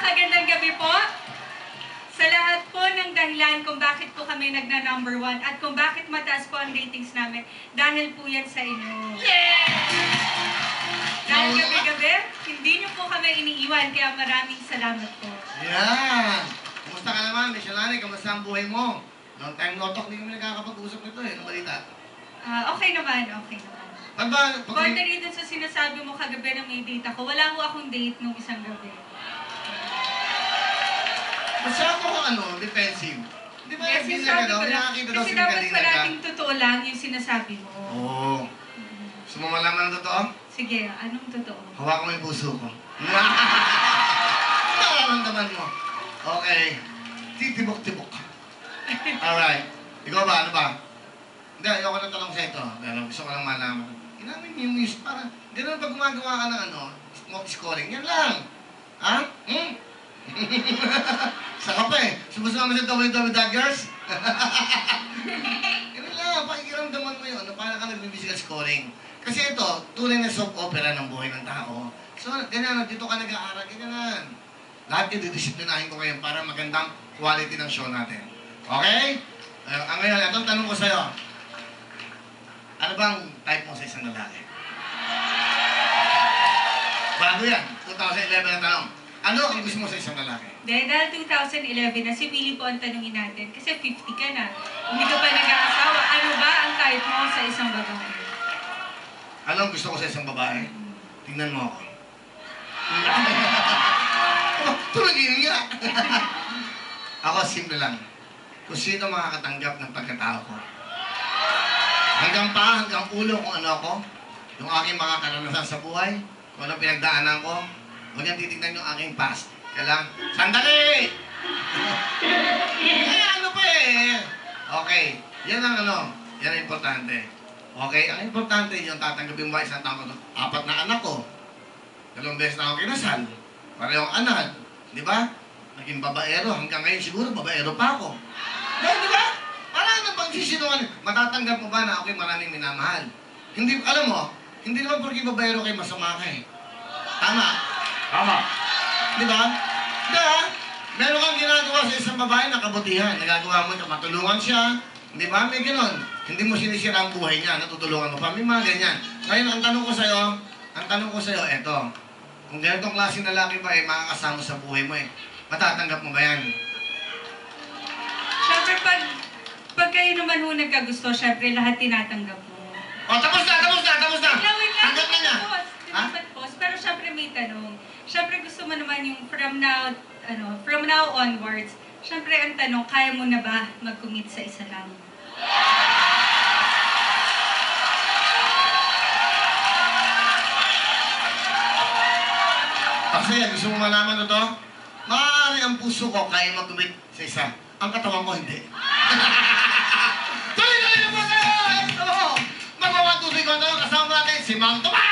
Magandang gabi po. Sa lahat po ng dahilan kung bakit po kami nagna-number 1 at kung bakit mataas po ang ratings namin, dahil po yan sa inyo. Yay! Dahil gabi-gabi, hindi niyo po kami iniiwan, kaya maraming salamat po. Yan! Kumusta ka naman, Miss Yolani? Kamusta ang buhay mo? Long time no talk, hindi kami nakakapag-usap nito eh. Anong balita? Okay naman, okay naman. Contrary dun sa sinasabi mo kagabi na may date ako, wala ko akong date nung isang gabi. Masyado ko defensive. Di ba yes, sinasabi ko lang. Kasi dapat parating totoo lang yung sinasabi mo. Oo. Gusto mo malaman ang totoo? Sige, anong totoo? Hawakan mo yung puso ko. Nararamdaman mo. Okay. Titibok-tibok. Alright. Ikaw ba? Ano ba? Hindi, ayoko na talong sa ito. Pero gusto ko lang malaman. Inamin yung news para gano'n pag gumagawa ka ng smoke scoring. Yan lang. Ha? Saka pa eh. Sumusama sa www.girls. Ganun lang. Pakikiramdaman mo yun. Paano ka nagbibisigal scoring? Kasi ito, tunay na soap opera ng buhay ng tao. So, ganyan. Dito ka nag-aaral. Ganyan. Lahat yung didisiplinahin ko ngayon para magandang quality ng show natin. Okay? Ngayon, itong tanong ko sa'yo. Ano bang type mo sa isang lalaki? Bago yan. 2011 na tanong. Ano ang gusto mo sa isang lalaki? Dahil 2011 na si Willie po ang tanongin natin. Kasi 50 ka na. Hindi ka pa nag-aasawa. Ano ba ang type mo sa isang babae? Ano ang gusto ko sa isang babae? Tingnan mo ako. Tumagin nga. Ako, simple lang. Kung sino makakatanggap ng pagkatao ko. Hanggang ulo kung ano ako, yung aking mga karanasan sa buhay, kung ano pinagdaanan ko, huwag niyang titignan yung aking past. Kailang, sandali! Ano pa eh? Okay, yan ang yan ang importante. Okay, ang importante yung tatanggapin mo isang taon ko. 4 na anak ko. 2 beses na ako kinasal. Parehong anak. Di ba? Naging babaero. Hanggang ngayon siguro, babaero pa ako. Di ba? Wala na bang sisinungan. Matatanggap mo ba na ako'y maraming minamahal? Hindi, alam mo, hindi naman porque babaero kayo masama ka eh. Tama? Tama. Di ba? Diba? Meron kang ginagawa sa isang babae na kabutihan. Nagagawa mo, matulungan siya. Di ba? May gano'n. Hindi mo sinisira ang buhay niya. Natutulungan mo pa. May mga ganyan. Ngayon, ang tanong ko sa'yo, eto. Kung ganitong klaseng lalaki ba makakasama sa buhay mo matatanggap mo ba yan? Siyempre, pag kayo naman ho nagkagusto, siyempre lahat tinatanggap mo. O, tapos na! Tanggap na niya! Pero siyempre may tanong. Siyempre gusto mo naman yung from now onwards, siyempre ang tanong, kaya mo na ba mag-commit sa isa lang? Kasi gusto mo malaman ito? Maaari ang puso ko kaya mag-commit sa isa. Ang katawan ko hindi. Tuloy na po kayo! Ito! Mag-1, 2, 3, kasama natin si Mang Tomas!